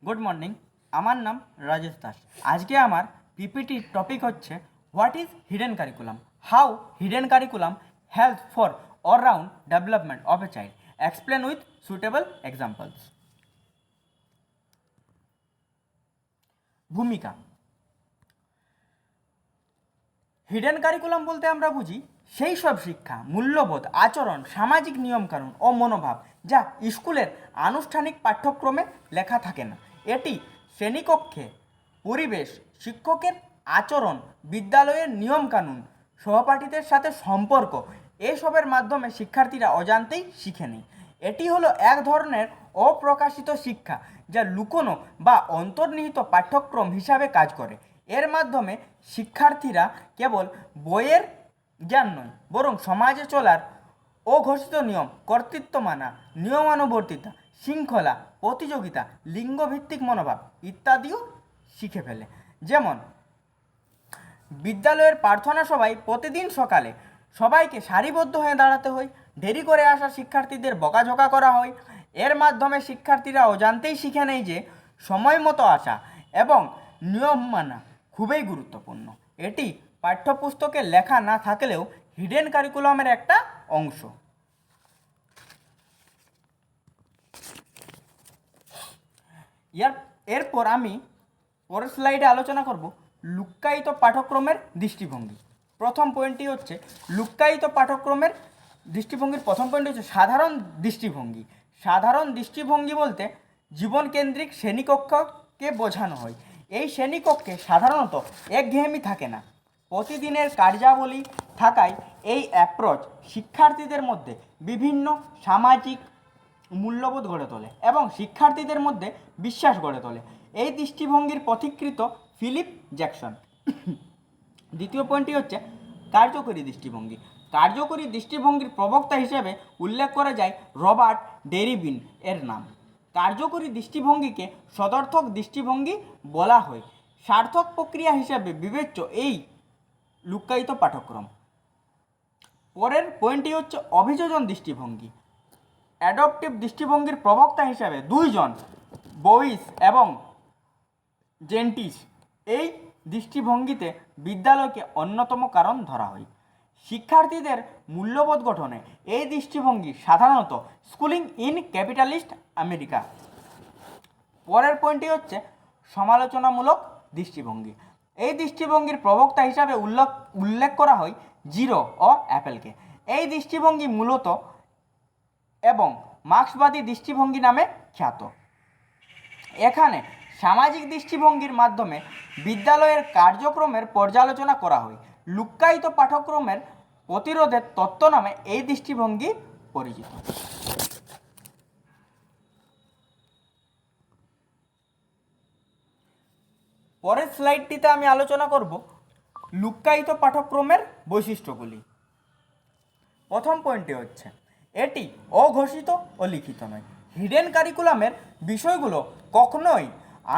Good morning. আমার নাম রাজেশ দাস। আজকে আমার পিপিটির টপিক হচ্ছে what is hidden curriculum, how hidden curriculum help for all-round development of a child, explain with suitable examples. ভূমিকা। Hidden curriculum বলতে আমরা বুঝি সেই সব শিক্ষা, মূল্যবোধ, আচরণ, সামাজিক নিয়মকানুন ও মনোভাব যা স্কুলের আনুষ্ঠানিক পাঠ্যক্রমে লেখা থাকে না। এটি শ্রেণীকক্ষে পরিবেশ, শিক্ষকের আচরণ, বিদ্যালয়ের নিয়মকানুন, সহপাঠীদের সাথে সম্পর্ক এসবের মাধ্যমে শিক্ষার্থীরা অজান্তেই শিখে নেয়। এটি হলো এক ধরনের অপ্রকাশিত শিক্ষা যা লুকোনো বা অন্তর্নিহিত পাঠ্যক্রম হিসাবে কাজ করে। এর মাধ্যমে শিক্ষার্থীরা কেবল বইয়ের জ্ঞান নয়, বরং সমাজে চলার অঘোষিত নিয়ম, কর্তৃত্ব মানা, নিয়মানুবর্তিতা, শৃঙ্খলা, প্রতিযোগিতা, লিঙ্গভিত্তিক মনোভাব ইত্যাদিও শিখে ফেলে। যেমন বিদ্যালয়ের প্রার্থনা সভায় প্রতিদিন সকালে সবাইকে সারিবদ্ধ হয়ে দাঁড়াতে হয়, দেরি করে আসা শিক্ষার্থীদের বকাঝকা করা হয়। এর মাধ্যমে শিক্ষার্থীরা অজান্তেই শিখে নেয় যে সময় মতো আসা এবং নিয়ম মানা খুবই গুরুত্বপূর্ণ। এটি পাঠ্যপুস্তকে লেখা না থাকলেও হিডেন কারিকুলামের একটা অংশ। এরপর আমি পরের স্লাইডে আলোচনা করব লুক্কায়িত পাঠ্যক্রমের দৃষ্টিভঙ্গি। প্রথম পয়েন্টটি হচ্ছে লুক্কায়িত পাঠ্যক্রমের দৃষ্টিভঙ্গির প্রথম পয়েন্ট হচ্ছে সাধারণ দৃষ্টিভঙ্গি। সাধারণ দৃষ্টিভঙ্গি বলতে জীবনকেন্দ্রিক শ্রেণীকক্ষকে বোঝানো হয়। এই শ্রেণীকক্ষে সাধারণত একঘেয়েমি থাকে না। প্রতিদিনের কার্যাবলী থাকায় এই অ্যাপ্রোচ শিক্ষার্থীদের মধ্যে বিভিন্ন সামাজিক মূল্যবোধ গড়ে তোলে এবং শিক্ষার্থীদের মধ্যে বিশ্বাস গড়ে তোলে। এই দৃষ্টিভঙ্গির পথিকৃত ফিলিপ জ্যাকসন। দ্বিতীয় পয়েন্টটি হচ্ছে কার্যকরী দৃষ্টিভঙ্গি। কার্যকরী দৃষ্টিভঙ্গির প্রবক্তা হিসেবে উল্লেখ করা যায় রবার্ট ডেরিবিন এর নাম। কার্যকরী দৃষ্টিভঙ্গিকে সদর্থক দৃষ্টিভঙ্গি বলা হয়। সার্থক প্রক্রিয়া হিসেবে বিবেচ্য এই লুক্কায়িত পাঠ্যক্রম। পরের পয়েন্টটি হচ্ছে অভিযোজন দৃষ্টিভঙ্গি। অ্যাডপটিভ দৃষ্টিভঙ্গির প্রবক্তা হিসাবে দুইজন, বোয়িস এবং জেন্টিস। এই দৃষ্টিভঙ্গিতে বিদ্যালয়কে অন্যতম কারণ ধরা হয়। শিক্ষার্থীদের মূল্যবোধ গঠনে এই দৃষ্টিভঙ্গি সাধারণত স্কুলিং ইন ক্যাপিটালিস্ট আমেরিকা। পরের পয়েন্টটি হচ্ছে সমালোচনামূলক দৃষ্টিভঙ্গি। এই দৃষ্টিভঙ্গির প্রবক্তা হিসাবে উল্লেখ করা হয় জিরো ও অ্যাপেলকে। এই দৃষ্টিভঙ্গি মূলত এবং মার্ক্সবাদী দৃষ্টিভঙ্গি নামে খ্যাত। এখানে সামাজিক দৃষ্টিভঙ্গির মাধ্যমে বিদ্যালয়ের কার্যক্রমের পর্যালোচনা করা হয়। লুক্কায়িত পাঠ্যক্রমের প্রতিরোধের তত্ত্ব নামে এই দৃষ্টিভঙ্গি পরিচিত। পরের স্লাইডটিতে আমি আলোচনা করব লুক্কায়িত পাঠ্যক্রমের বৈশিষ্ট্যগুলি। প্রথম পয়েন্টটি হচ্ছে এটি অঘোষিত ও লিখিত নয়। হিডেন কারিকুলামের বিষয়গুলো কখনোই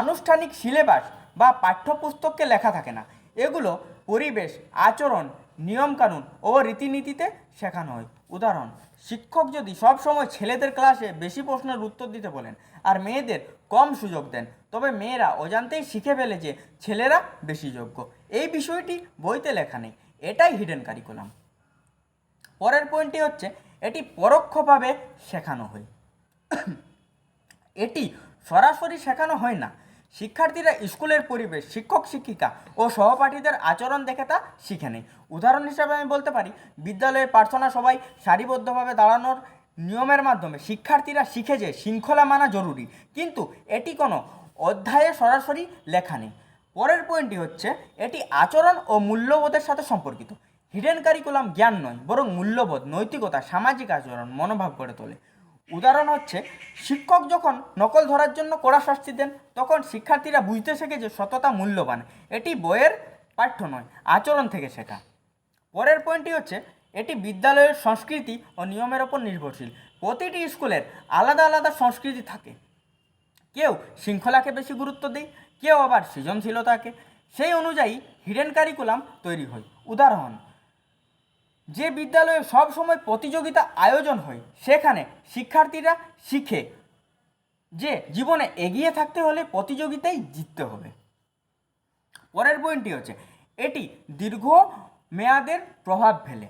আনুষ্ঠানিক সিলেবাস বা পাঠ্যপুস্তকে লেখা থাকে না। এগুলো পরিবেশ, আচরণ, নিয়মকানুন ও রীতিনীতিতে শেখানো হয়। উদাহরণ, শিক্ষক যদি সবসময় ছেলেদের ক্লাসে বেশি প্রশ্নের উত্তর দিতে বলেন আর মেয়েদের কম সুযোগ দেন, তবে মেয়েরা অজান্তেই শিখে ফেলে যে ছেলেরা বেশি যোগ্য। এই বিষয়টি বইতে লেখা নেই। এটাই হিডেন কারিকুলাম। পরের পয়েন্টটি হচ্ছে এটি পরোক্ষভাবে শেখানো হয়। এটি সরাসরি শেখানো হয় না। শিক্ষার্থীরা স্কুলের পরিবেশ, শিক্ষক শিক্ষিকা ও সহপাঠীদের আচরণ দেখে তা শিখে নেয়। উদাহরণ হিসাবে আমি বলতে পারি বিদ্যালয়ের প্রার্থনা সবাই সারিবদ্ধভাবে দাঁড়ানোর নিয়মের মাধ্যমে শিক্ষার্থীরা শিখে যে শৃঙ্খলা মানা জরুরি, কিন্তু এটি কোনো অধ্যায়ে সরাসরি লেখা নেই। পরের পয়েন্টটি হচ্ছে এটি আচরণ ও মূল্যবোধের সাথে সম্পর্কিত। হিডেন কারিকুলাম জ্ঞান নয়, বরং মূল্যবোধ, নৈতিকতা, সামাজিক আচরণ, মনোভাব গড়ে তোলে। উদাহরণ হচ্ছে শিক্ষক যখন নকল ধরার জন্য কড়া শাস্তি দেন, তখন শিক্ষার্থীরা বুঝতে শেখে যে সততা মূল্যবান। এটি বইয়ের পাঠ্য নয়, আচরণ থেকে শেখা। পরের পয়েন্টটি হচ্ছে এটি বিদ্যালয়ের সংস্কৃতি ও নিয়মের ওপর নির্ভরশীল। প্রতিটি স্কুলের আলাদা আলাদা সংস্কৃতি থাকে। কেউ শৃঙ্খলাকে বেশি গুরুত্ব দেয়, কেউ আবার সৃজনশীলতাকে। সেই অনুযায়ী হিডেন কারিকুলাম তৈরি হয়। উদাহরণ, যে বিদ্যালয়ে সব সময় প্রতিযোগিতা আয়োজন হয়, সেখানে শিক্ষার্থীরা শিখে যে জীবনে এগিয়ে থাকতে হলে প্রতিযোগিতায় জিততে হবে। পরের পয়েন্টটি হচ্ছে এটি দীর্ঘ মেয়াদের প্রভাব ফেলে।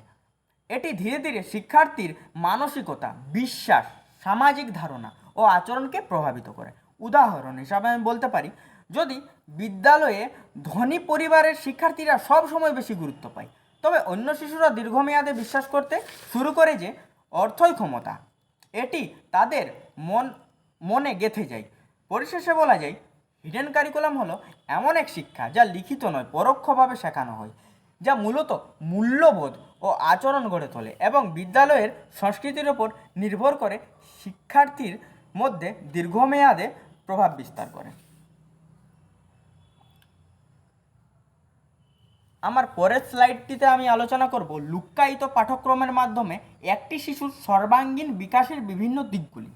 এটি ধীরে ধীরে শিক্ষার্থীর মানসিকতা, বিশ্বাস, সামাজিক ধারণা ও আচরণকে প্রভাবিত করে। উদাহরণ হিসাবে আমি বলতে পারি, যদি বিদ্যালয়ে ধনী পরিবারের শিক্ষার্থীরা সব সময় বেশি গুরুত্ব পায়, তবে অন্য শিশুরা দীর্ঘমেয়াদে বিশ্বাস করতে শুরু করে যে অর্থই ক্ষমতা। এটি তাদের মনে গেঁথে যায়। পরিশেষে বলা যায়, হিডেন কারিকুলাম হলো এমন এক শিক্ষা যা লিখিত নয়, পরোক্ষভাবে শেখানো হয়, যা মূলত মূল্যবোধ ও আচরণ গড়ে তোলে এবং বিদ্যালয়ের সংস্কৃতির ওপর নির্ভর করে শিক্ষার্থীর মধ্যে দীর্ঘমেয়াদে প্রভাব বিস্তার করে। আমার পরের স্লাইডটিতে আমি আলোচনা করব লুক্কায়িত পাঠ্যক্রমের মাধ্যমে একটি শিশুর সর্বাঙ্গীন বিকাশের বিভিন্ন দিকগুলি।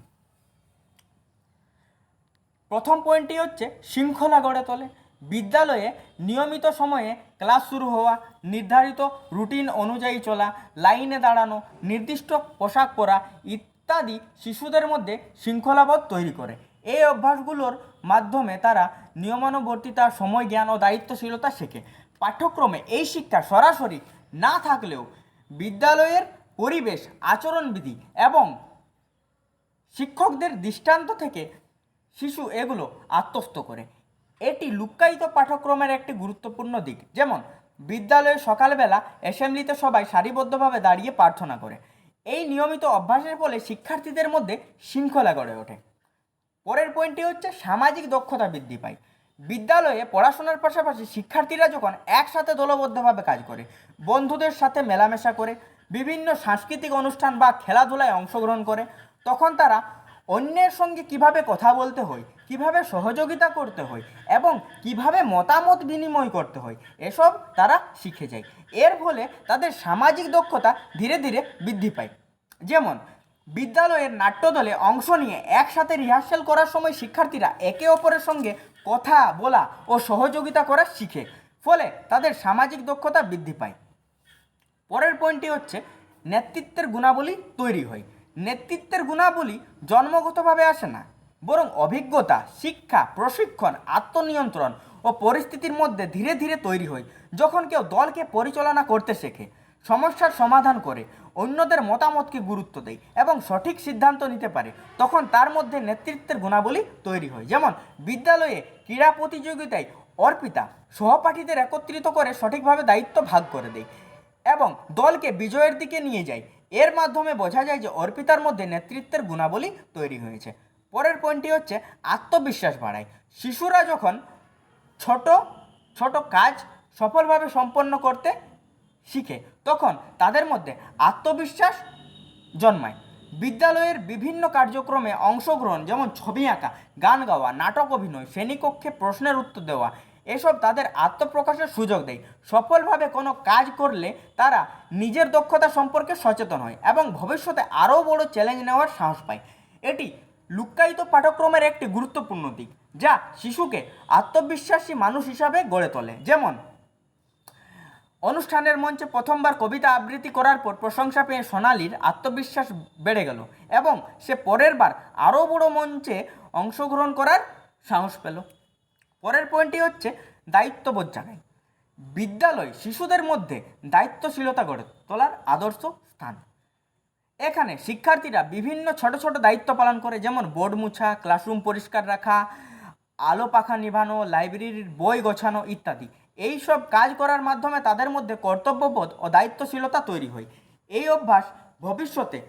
প্রথম পয়েন্টটি হচ্ছে শৃঙ্খলা গড়ে তোলে। বিদ্যালয়ে নিয়মিত সময়ে ক্লাস শুরু হওয়া, নির্ধারিত রুটিন অনুযায়ী চলা, লাইনে দাঁড়ানো, নির্দিষ্ট পোশাক পরা ইত্যাদি শিশুদের মধ্যে শৃঙ্খলাবোধ তৈরি করে। এই অভ্যাসগুলোর মাধ্যমে তারা নিয়মানুবর্তিতা, সময় জ্ঞান ও দায়িত্বশীলতা শেখে। পাঠ্যক্রমে এই শিক্ষা সরাসরি না থাকলেও বিদ্যালয়ের পরিবেশ, আচরণবিধি এবং শিক্ষকদের দৃষ্টান্ত থেকে শিশু এগুলো আত্মস্থ করে। এটি লুক্কায়িত পাঠ্যক্রমের একটি গুরুত্বপূর্ণ দিক। যেমন বিদ্যালয়ে সকালবেলা অ্যাসেম্বলিতে সবাই সারিবদ্ধভাবে দাঁড়িয়ে প্রার্থনা করে। এই নিয়মিত অভ্যাসের ফলে শিক্ষার্থীদের মধ্যে শৃঙ্খলা গড়ে ওঠে। পরের পয়েন্টটি হচ্ছে সামাজিক দক্ষতা বৃদ্ধি পায়। বিদ্যালয়ে পড়াশোনার পাশাপাশি শিক্ষার্থীরা যখন একসাথে দলবদ্ধভাবে কাজ করে, বন্ধুদের সাথে মেলামেশা করে, বিভিন্ন সাংস্কৃতিক অনুষ্ঠান বা খেলাধুলায় অংশগ্রহণ করে, তখন তারা অন্যের সঙ্গে কিভাবে কথা বলতে হয়, কিভাবে সহযোগিতা করতে হয় এবং কিভাবে মতামত বিনিময় করতে হয়, এসব তারা শিখে যায়। এর ফলে তাদের সামাজিক দক্ষতা ধীরে ধীরে বৃদ্ধি পায়। যেমন বিদ্যালয়ের নাট্যদলে অংশ নিয়ে একসাথে রিহার্সাল করার সময় শিক্ষার্থীরা একে অপরের সঙ্গে কথা বলা ও সহযোগিতা করা শিখে, ফলে তাদের সামাজিক দক্ষতা বৃদ্ধি পায়। পরের পয়েন্টটি হচ্ছে নেতৃত্বের গুণাবলী তৈরি হয়। নেতৃত্বের গুণাবলী জন্মগতভাবে আসে না, বরং অভিজ্ঞতা, শিক্ষা, প্রশিক্ষণ, আত্মনিয়ন্ত্রণ ও পরিস্থিতির মধ্যে ধীরে ধীরে তৈরি হয়। যখন কেউ দলকে পরিচালনা করতে শেখে, সমস্যার সমাধান করে, অন্যদের মতামতকে গুরুত্ব দেয় এবং সঠিক সিদ্ধান্ত নিতে পারে, তখন তার মধ্যে নেতৃত্বের গুণাবলী তৈরি হয়। যেমন বিদ্যালয়ে ক্রীড়া প্রতিযোগিতায় অর্পিতা সহপাঠীদের একত্রিত করে সঠিকভাবে দায়িত্ব ভাগ করে দেয় এবং দলকে বিজয়ের দিকে নিয়ে যায়। এর মাধ্যমে বোঝা যায় যে অর্পিতার মধ্যে নেতৃত্বের গুণাবলী তৈরি হয়েছে। পরের পয়েন্টটি হচ্ছে আত্মবিশ্বাস বাড়ায়। শিশুরা যখন ছোট ছোট কাজ সফলভাবে সম্পন্ন করতে শিখে, তখন তাদের মধ্যে আত্মবিশ্বাস জন্মায়। বিদ্যালয়ের বিভিন্ন কার্যক্রমে অংশগ্রহণ, যেমন ছবি আঁকা, গান গাওয়া, নাটক অভিনয়, শ্রেণীকক্ষে প্রশ্নের উত্তর দেওয়া, এসব তাদের আত্মপ্রকাশের সুযোগ দেয়। সফলভাবে কোনো কাজ করলে তারা নিজের দক্ষতা সম্পর্কে সচেতন হয় এবং ভবিষ্যতে আরও বড় চ্যালেঞ্জ নেওয়ার সাহস পায়। এটি লুক্কায়িত পাঠ্যক্রমের একটি গুরুত্বপূর্ণ দিক, যা শিশুকে আত্মবিশ্বাসী মানুষ হিসাবে গড়ে তোলে। যেমন অনুষ্ঠানের মঞ্চে প্রথমবার কবিতা আবৃত্তি করার পর প্রশংসা পেয়ে সোনালির আত্মবিশ্বাস বেড়ে গেল এবং সে পরের বার আরও বড় মঞ্চে অংশগ্রহণ করার সাহস পেল। পরের পয়েন্টটি হচ্ছে দায়িত্ববোধ জাগায়। বিদ্যালয় শিশুদের মধ্যে দায়িত্বশীলতা গড়ে তোলার আদর্শ স্থান। এখানে শিক্ষার্থীরা বিভিন্ন ছোট ছোট দায়িত্ব পালন করে, যেমন বোর্ড মুছা, ক্লাসরুম পরিষ্কার রাখা, আলো পাখা নিভানো, লাইব্রেরির বই গোছানো ইত্যাদি। এই সব কাজ করার মাধ্যমে তাদের মধ্যে কর্তব্যবোধ ও দায়িত্বশীলতা তৈরি হয়। এই অভ্যাস ভবিষ্যতে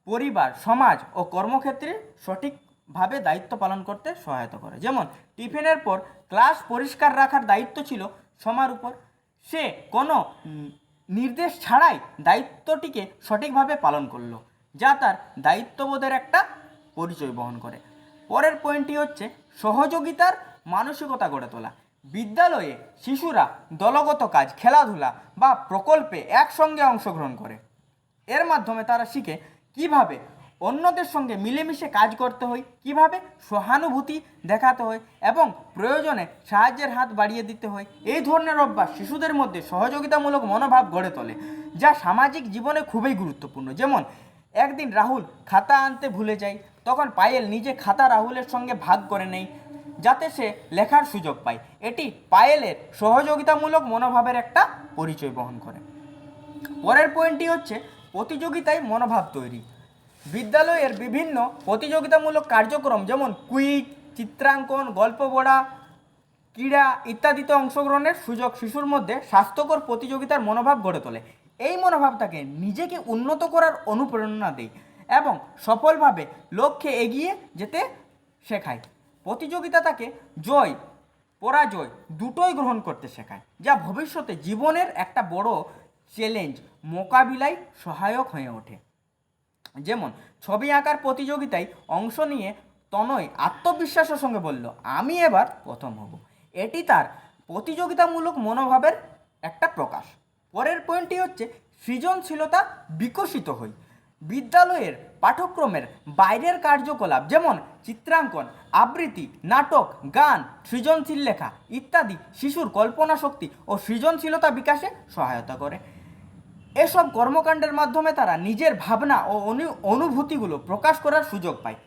পরিবার, সমাজ ও কর্মক্ষেত্রে সঠিকভাবে দায়িত্ব পালন করতে সহায়তা করে। যেমন টিফিনের পর ক্লাস পরিষ্কার রাখার দায়িত্ব ছিল সোমার উপর। সে কোনো নির্দেশ ছাড়াই দায়িত্বটিকে সঠিকভাবে পালন করলো, যা তার দায়িত্ববোধের একটা পরিচয় বহন করে। পরের পয়েন্টটি হচ্ছে সহযোগিতার মানসিকতা গড়ে তোলা। বিদ্যালয়ে শিশুরা দলগত কাজ, খেলাধুলা বা প্রকল্পে একসঙ্গে অংশগ্রহণ করে। এর মাধ্যমে তারা শিখে কিভাবে অন্যদের সঙ্গে মিলেমিশে কাজ করতে হয়, কিভাবে সহানুভূতি দেখাতে হয় এবং প্রয়োজনে সাহায্যের হাত বাড়িয়ে দিতে হয়। এই ধরনের অভ্যাস শিশুদের মধ্যে সহযোগিতামূলক মনোভাব গড়ে তোলে, যা সামাজিক জীবনে খুবই গুরুত্বপূর্ণ। যেমন একদিন রাহুল খাতা আনতে ভুলে যায়, তখন পায়েল নিজে খাতা রাহুলের সঙ্গে ভাগ করে নেয় যাতে সে লেখার সুযোগ পায়। এটি পায়েলের সহযোগিতামূলক মনোভাবের একটা পরিচয় বহন করে। পরের পয়েন্টটি হচ্ছে প্রতিযোগিতায় মনোভাব তৈরি। বিদ্যালয়ের বিভিন্ন প্রতিযোগিতামূলক কার্যক্রম যেমন কুইজ, চিত্রাঙ্কন, গল্প পড়া, ক্রীড়া ইত্যাদিতে অংশগ্রহণের সুযোগ শিশুর মধ্যে স্বাস্থ্যকর প্রতিযোগিতার মনোভাব গড়ে তোলে। এই মনোভাব তাকে নিজেকে উন্নত করার অনুপ্রেরণা দেয় এবং সফলভাবে লক্ষ্যে এগিয়ে যেতে শেখায়। প্রতিযোগিতা তাকে জয় পরাজয় দুটোই গ্রহণ করতে শেখায়, যা ভবিষ্যতে জীবনের একটা বড় চ্যালেঞ্জ মোকাবিলায় সহায়ক হয়ে ওঠে। যেমন ছবি আঁকার প্রতিযোগিতায় অংশ নিয়ে তনয় আত্মবিশ্বাসের সঙ্গে বলল, আমি এবার প্রথম হব। এটি তার প্রতিযোগিতামূলক মনোভাবের একটা প্রকাশ। পরের পয়েন্টটি হচ্ছে সৃজনশীলতা বিকশিত হয়। বিদ্যালয়ের পাঠ্যক্রমের বাইরের কার্যকলাপ যেমন চিত্রাঙ্কন, আবৃত্তি, নাটক, গান, সৃজনশীল লেখা ইত্যাদি শিশুর কল্পনা শক্তি ও সৃজনশীলতা বিকাশে সহায়তা করে। এসব কর্মকাণ্ডের মাধ্যমে তারা নিজের ভাবনা ও অনুভূতিগুলো প্রকাশ করার সুযোগ পায়।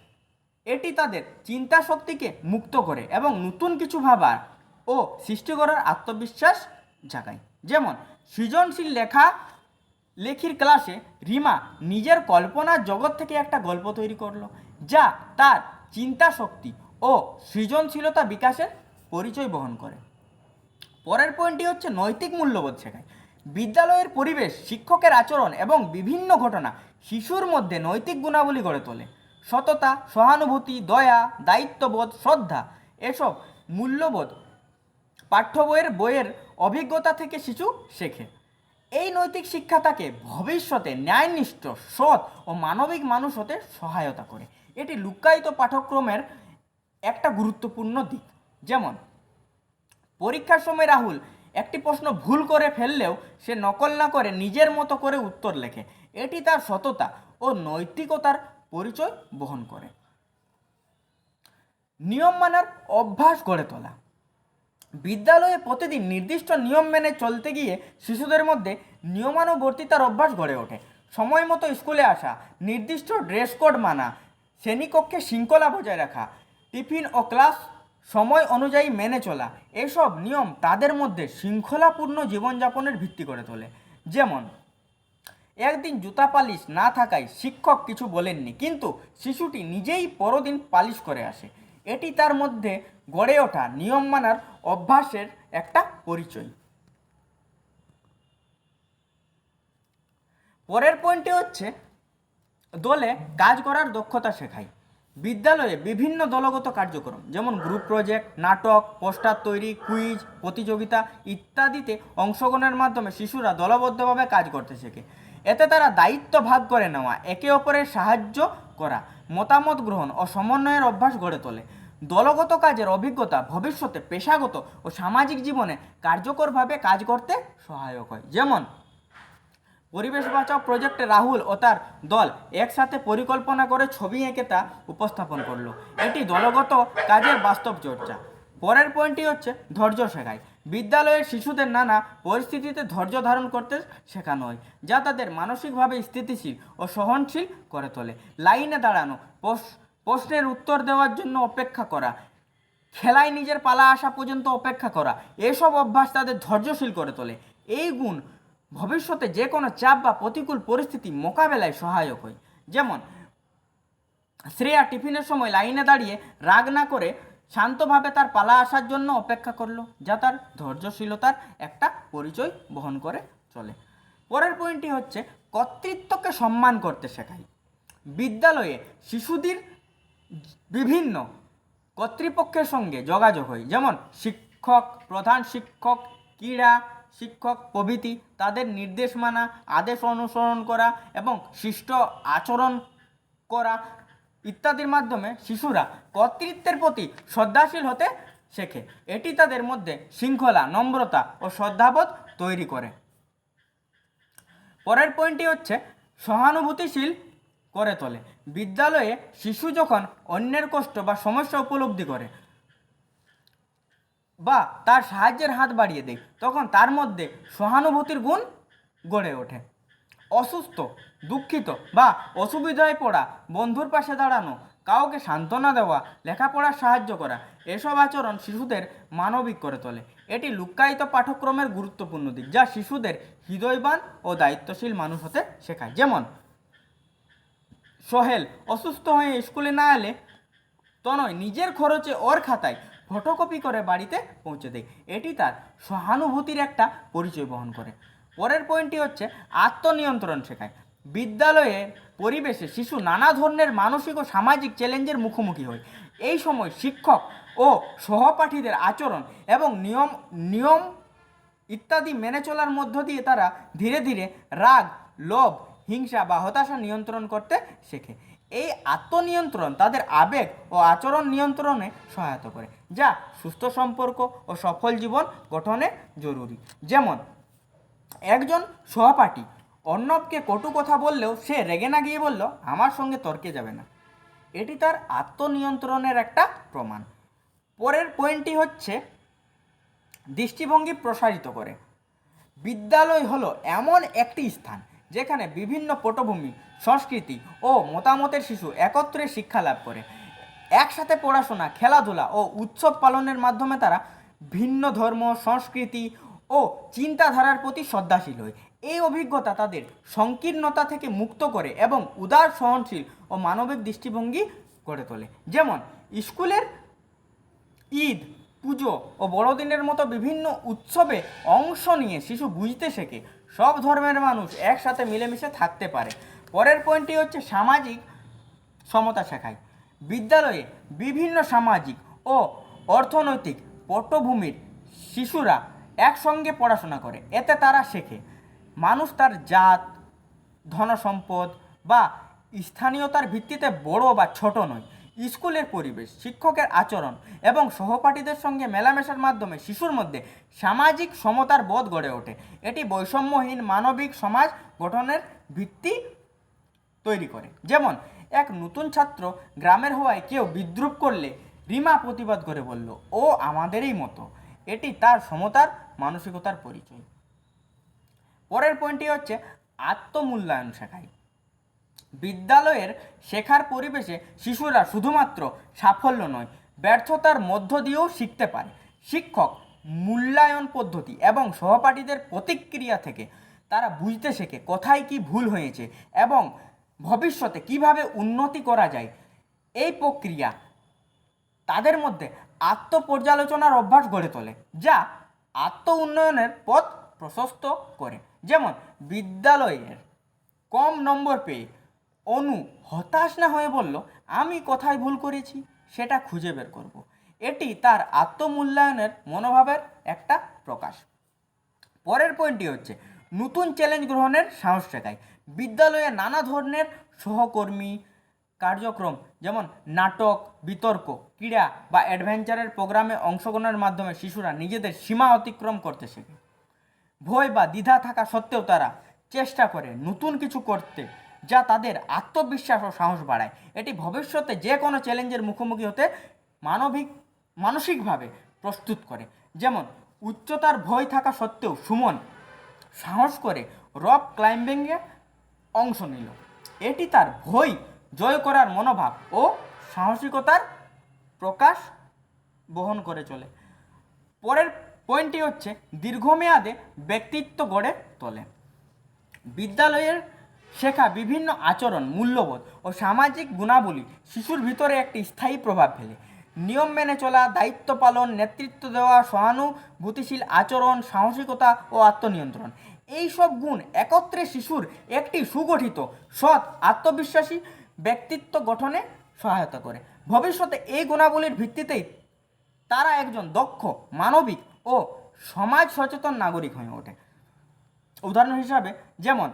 এটি তাদের চিন্তা শক্তিকে মুক্ত করে এবং নতুন কিছু ভাবার ও সৃষ্টি করার আত্মবিশ্বাস জাগায়। যেমন সৃজনশীল লেখির ক্লাসে রিমা নিজের কল্পনার জগৎ থেকে একটা গল্প তৈরি করলো, যা তার চিন্তা শক্তি ও সৃজনশীলতা বিকাশের পরিচয় বহন করে। পরের পয়েন্টটি হচ্ছে নৈতিক মূল্যবোধ শেখায়। বিদ্যালয়ের পরিবেশ, শিক্ষকের আচরণ এবং বিভিন্ন ঘটনা শিশুর মধ্যে নৈতিক গুণাবলী গড়ে তোলে। সততা, সহানুভূতি, দয়া, দায়িত্ববোধ, শ্রদ্ধা এসব মূল্যবোধ পাঠ্য বইয়ের অভিজ্ঞতা থেকে শিশু শেখে। এই নৈতিক শিক্ষা তাকে ভবিষ্যতে ন্যায়নিষ্ঠ, সৎ ও মানবিক মানুষ হতে সহায়তা করে। এটি লুক্কায়িত পাঠ্যক্রমের একটা গুরুত্বপূর্ণ দিক। যেমন পরীক্ষার সময় রাহুল একটি প্রশ্ন ভুল করে ফেললেও সে নকল না করে নিজের মতো করে উত্তর লেখে। এটি তার সততা ও নৈতিকতার পরিচয় বহন করে। নিয়ম মানার অভ্যাস গড়ে তোলা। বিদ্যালয়ে প্রতিদিন নির্দিষ্ট নিয়ম মেনে চলতে গিয়ে শিশুদের মধ্যে নিয়মানুবর্তিতার অভ্যাস গড়ে ওঠে। সময় মতো স্কুলে আসা, নির্দিষ্ট ড্রেস কোড মানা, শ্রেণীকক্ষে শৃঙ্খলা বজায় রাখা, টিফিন ও ক্লাস সময় অনুযায়ী মেনে চলা এসব নিয়ম তাদের মধ্যে শৃঙ্খলাপূর্ণ জীবনযাপনের ভিত্তি করে তোলে। যেমন একদিন জুতা পালিশ না থাকায় শিক্ষক কিছু বলেননি, কিন্তু শিশুটি নিজেই পরদিন পালিশ করে আসে। এটি তার মধ্যে গড়ে ওঠা নিয়ম মানার অভ্যাসের একটা পরিচয়। পরের পয়েন্টটি হচ্ছে দলে কাজ করার দক্ষতা শেখায়। বিদ্যালয়ে বিভিন্ন দলগত কার্যক্রম যেমন গ্রুপ প্রজেক্ট, নাটক, পোস্টার তৈরি, কুইজ প্রতিযোগিতা ইত্যাদিতে অংশগ্রহণের মাধ্যমে শিশুরা দলবদ্ধভাবে কাজ করতে শেখে। এতে তারা দায়িত্ব ভাগ করে নেওয়া, একে অপরের সাহায্য করা, মতামত গ্রহণ ও সমন্বয়ের অভ্যাস গড়ে তোলে। দলগত কাজের অভিজ্ঞতা ভবিষ্যতে পেশাগত ও সামাজিক জীবনে কার্যকরভাবে কাজ করতে সহায়ক হয়। যেমন পরিবেশ বাঁচাও প্রজেক্টে রাহুল ও তার দল একসাথে পরিকল্পনা করে ছবি এঁকে তা উপস্থাপন করলো। এটি দলগত কাজের বাস্তব চর্চা। পরের পয়েন্টটি হচ্ছে ধৈর্য শেখায়। বিদ্যালয়ের শিশুদের নানা পরিস্থিতিতে ধৈর্য ধারণ করতে শেখানো হয়, যা তাদের মানসিকভাবে স্থিতিশীল ও সহনশীল করে তোলে। লাইনে দাঁড়ানো, প্রশ্নের উত্তর দেওয়ার জন্য অপেক্ষা করা, খেলায় নিজের পালা আসা পর্যন্ত অপেক্ষা করা এসব অভ্যাস তাদের ধৈর্যশীল করে তোলে। এই গুণ ভবিষ্যতে যে কোনো চাপ বা প্রতিকূল পরিস্থিতি মোকাবেলায় সহায়ক হয়। যেমন শ্রেয়া টিফিনের সময় লাইনে দাঁড়িয়ে রাগ না করে শান্তভাবে তার পালা আসার জন্য অপেক্ষা করলো, যা তার ধৈর্যশীলতার একটা পরিচয় বহন করে চলে। পরের পয়েন্টটি হচ্ছে কর্তৃত্বকে সম্মান করতে শেখায়। বিদ্যালয়ে শিশুদের বিভিন্ন কর্তৃপক্ষের সঙ্গে যোগাযোগ হয়, যেমন শিক্ষক, প্রধান শিক্ষক, ক্রীড়া শিক্ষক প্রভৃতি। তাদের নির্দেশ মানা, আদেশ অনুসরণ করা এবং শিষ্ট আচরণ করা ইত্যাদির মাধ্যমে শিশুরা কর্তৃত্বের প্রতি শ্রদ্ধাশীল হতে শেখে। এটি তাদের মধ্যে শৃঙ্খলা, নম্রতা ও শ্রদ্ধাবোধ তৈরি করে। পরের পয়েন্টটি হচ্ছে সহানুভূতিশীল করে তোলে। বিদ্যালয়ে শিশু যখন অন্যের কষ্ট বা সমস্যা উপলব্ধি করে বা তার সাহায্যের হাত বাড়িয়ে দেয়, তখন তার মধ্যে সহানুভূতির গুণ গড়ে ওঠে। অসুস্থ, দুঃখিত বা অসুবিধায় পড়া বন্ধুর পাশে দাঁড়ানো, কাউকে সান্ত্বনা দেওয়া, লেখাপড়ার সাহায্য করা, এসব আচরণ শিশুদের মানবিক করে তোলে। এটি লুক্কায়িত পাঠ্যক্রমের গুরুত্বপূর্ণ দিক, যা শিশুদের হৃদয়বান ও দায়িত্বশীল মানুষ হতে শেখায়। যেমন সোহেল অসুস্থ হয়ে স্কুলে না এলে তনয় নিজের খরচে ওর খাতায় ফটোকপি করে বাড়িতে পৌঁছে দেয়। এটি তার সহানুভূতির একটা পরিচয় বহন করে। পরের পয়েন্টটি হচ্ছে আত্মনিয়ন্ত্রণ শেখায়। বিদ্যালয়ের পরিবেশে শিশু নানা ধরনের মানসিক ও সামাজিক চ্যালেঞ্জের মুখোমুখি হয়। এই সময় শিক্ষক ও সহপাঠীদের আচরণ এবং নিয়ম ইত্যাদি মেনে চলার মধ্য দিয়ে তারা ধীরে ধীরে রাগ, লোভ, হিংসা বা হতাশা নিয়ন্ত্রণ করতে শেখে। এই আত্মনিয়ন্ত্রণ তাদের আবেগ ও আচরণ নিয়ন্ত্রণে সহায়তা করে, যা সুস্থ সম্পর্ক ও সফল জীবন গঠনে জরুরি। যেমন একজন সহপাঠী অর্ণবকে কটু কথা বললেও সে রেগে না গিয়ে বলল, আমার সঙ্গে তর্কে যাবে না। এটি তার আত্মনিয়ন্ত্রণের একটা প্রমাণ। পরের পয়েন্টটি হচ্ছে দৃষ্টিভঙ্গি প্রসারিত করে। বিদ্যালয় হলো এমন একটি স্থান যেখানে বিভিন্ন পটভূমি, সংস্কৃতি ও মতামতের শিশু একত্রে শিক্ষা লাভ করে। একসাথে পড়াশোনা, খেলাধুলা ও উৎসব পালনের মাধ্যমে তারা ভিন্ন ধর্ম, সংস্কৃতি ও চিন্তাধারার প্রতি শ্রদ্ধাশীল হয়। এই অভিজ্ঞতা তাদের সংকীর্ণতা থেকে মুক্ত করে এবং উদার, সহনশীল ও মানবিক দৃষ্টিভঙ্গি গড়ে তোলে। যেমন স্কুলের ঈদ, পুজো ও বড়দিনের মতো বিভিন্ন উৎসবে অংশ নিয়ে শিশু বুঝতে শেখে সব ধর্মের মানুষ একসাথে মিলেমিশে থাকতে পারে। পরের পয়েন্টটি হচ্ছে সামাজিক সমতা শেখায়। বিদ্যালয়ে বিভিন্ন সামাজিক ও অর্থনৈতিক পটভূমির শিশুরা একসঙ্গে পড়াশোনা করে। এতে তারা শেখে মানুষ তার জাত, ধনসম্পদ বা স্থানীয়তার ভিত্তিতে বড় বা ছোট নয়। স্কুলের পরিবেশ, শিক্ষকের আচরণ এবং সহপাঠীদের সঙ্গে মেলামেশার মাধ্যমে শিশুর মধ্যে সামাজিক সমতার বোধ গড়ে ওঠে। এটি বৈষম্যহীন মানবিক সমাজ গঠনের ভিত্তি তৈরি করে। যেমন এক নতুন ছাত্র গ্রামের হওয়ায় কেউ বিদ্রুপ করলে রিমা প্রতিবাদ করে বলল, ও আমাদেরই মতো। এটি তার সমতার মানসিকতার পরিচয়। পরের পয়েন্টটি হচ্ছে আত্মমূল্যায়ন শেখায়। বিদ্যালয়ের শেখার পরিবেশে শিশুরা শুধুমাত্র সাফল্য নয়, ব্যর্থতার মধ্য দিয়েও শিখতে পারে। শিক্ষক, মূল্যায়ন পদ্ধতি এবং সহপাঠীদের প্রতিক্রিয়া থেকে তারা বুঝতে শেখে কোথায় কি ভুল হয়েছে এবং ভবিষ্যতে কিভাবে উন্নতি করা যায়। এই প্রক্রিয়া তাদের মধ্যে আত্মপর্যালোচনার অভ্যাস গড়ে তোলে, যা আত্ম উন্নয়নের পথ প্রশস্ত করে। যেমন বিদ্যালয়ের কম নম্বর পেয়ে অনু হতাশ না হয়ে বলল, আমি কোথায় ভুল করেছি সেটা খুঁজে বের করব। এটি তার আত্মমূল্যায়নের মনোভাবের একটা প্রকাশ। পরের পয়েন্টটি হচ্ছে নতুন চ্যালেঞ্জ গ্রহণের সাহস শেখায়। বিদ্যালয়ে নানা ধরনের সহকর্মী কার্যক্রম, যেমন নাটক, বিতর্ক, ক্রীড়া বা অ্যাডভেঞ্চারের প্রোগ্রামে অংশগ্রহণের মাধ্যমে শিশুরা নিজেদের সীমা অতিক্রম করতে শেখে। ভয় বা দ্বিধা থাকা সত্ত্বেও তারা চেষ্টা করে নতুন কিছু করতে, যা তাদের আত্মবিশ্বাস ও সাহস বাড়ায়। এটি ভবিষ্যতে যে কোনো চ্যালেঞ্জের মুখোমুখি হতে মানসিকভাবে প্রস্তুত করে। যেমন উচ্চতার ভয় থাকা সত্ত্বেও সুমন সাহস করে রক ক্লাইম্বিংয়ে অংশ নিল। এটি তার ভয় জয় করার মনোভাব ও সাহসিকতার প্রকাশ বহন করে চলে। পরের পয়েন্টটি হচ্ছে দীর্ঘমেয়াদে ব্যক্তিত্ব গড়ে তোলে। বিদ্যালয়ের শেখা বিভিন্ন আচরণ, মূল্যবোধ ও সামাজিক গুণাবলী শিশুর ভিতরে একটি স্থায়ী প্রভাব ফেলে। নিয়ম মেনে চলা, দায়িত্ব পালন, নেতৃত্ব দেওয়া, সহানুভূতিশীল আচরণ, সাহসিকতা ও আত্মনিয়ন্ত্রণ, এই সব গুণ একত্রে শিশুর একটি সুগঠিত, সৎ, আত্মবিশ্বাসী ব্যক্তিত্ব গঠনে সহায়তা করে। ভবিষ্যতে এই গুণাবলীর ভিত্তিতেই তারা একজন দক্ষ, মানবিক ও সমাজ সচেতন নাগরিক হয়ে ওঠে। উদাহরণ হিসাবে যেমন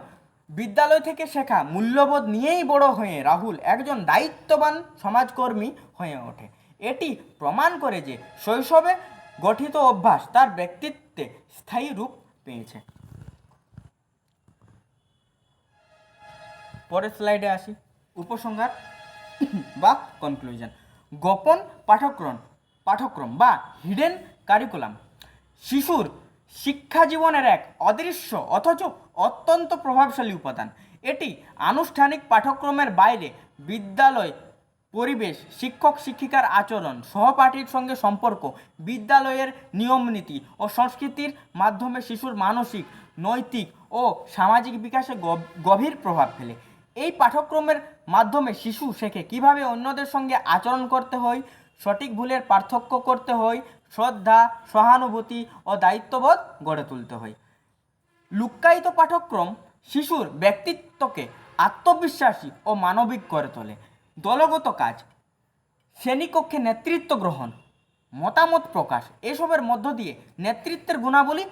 বিদ্যালয় থেকে শেখা মূল্যবোধ নিয়েই বড় হয়ে রাহুল একজন দায়িত্ববান সমাজকর্মী হয়ে ওঠে। এটি প্রমাণ করে যে শৈশবে গঠিত অভ্যাস তার ব্যক্তিত্বে স্থায়ী রূপ পেয়েছে। পরের স্লাইডে আসি, উপসংহার বা কনক্লুশন। গোপন পাঠ্যক্রম বা হিডেন কারিকুলাম শিশুর শিক্ষা জীবনের এক অদৃশ্য অথচ অত্যন্ত প্রভাবশালী উপাদান। এটি আনুষ্ঠানিক পাঠ্যক্রমের বাইরে বিদ্যালয় পরিবেশ, শিক্ষক শিক্ষিকার আচরণ, সহপাঠীর সঙ্গে সম্পর্ক, বিদ্যালয়ের নিয়মনীতি ও সংস্কৃতির মাধ্যমে শিশুর মানসিক, নৈতিক ও সামাজিক বিকাশে গভীর প্রভাব ফেলে। এই পাঠ্যক্রমের মাধ্যমে শিশু শেখে কিভাবে অন্যদের সঙ্গে আচরণ করতে হয়, সঠিক ভুলের পার্থক্য করতে হয়, শ্রদ্ধা, সহানুভূতি ও দায়িত্ববোধ গড়ে তুলতে হয়। লুক্কায়িত পাঠ্যক্রম শিশুর ব্যক্তিত্বকে আত্মবিশ্বাসী ও মানবিক করে তোলে। দলগত কাজ, শ্রেণীকক্ষে নেতৃত্ব গ্রহণ, মতামত প্রকাশ এসবের মধ্য দিয়ে নেতৃত্বের গুণাবলী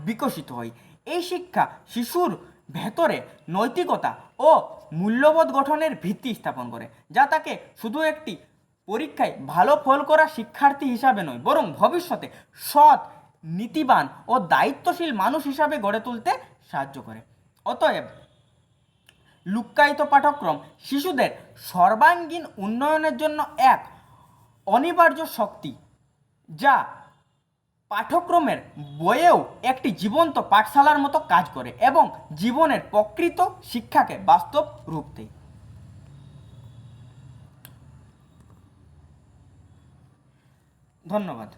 বিকশিত হয়। এই শিক্ষা শিশুর ভেতরে নৈতিকতা ও মূল্যবোধ গঠনের ভিত্তি স্থাপন করে, যা তাকে শুধু একটি পরীক্ষায় ভালো ফল করা শিক্ষার্থী হিসাবে নয়, বরং ভবিষ্যতে সৎ, নীতিবান ও দায়িত্বশীল মানুষ হিসাবে গড়ে তুলতে সাহায্য করে। অতএব লুক্কায়িত পাঠ্যক্রম শিশুদের সর্বাঙ্গীন উন্নয়নের জন্য এক অনিবার্য শক্তি, যা পাঠ্যক্রমের বইয়েও একটি জীবন্ত পাঠশালার মতো কাজ করে এবং জীবনের প্রকৃত শিক্ষাকে বাস্তব রূপ দেয়। ধন্যবাদ।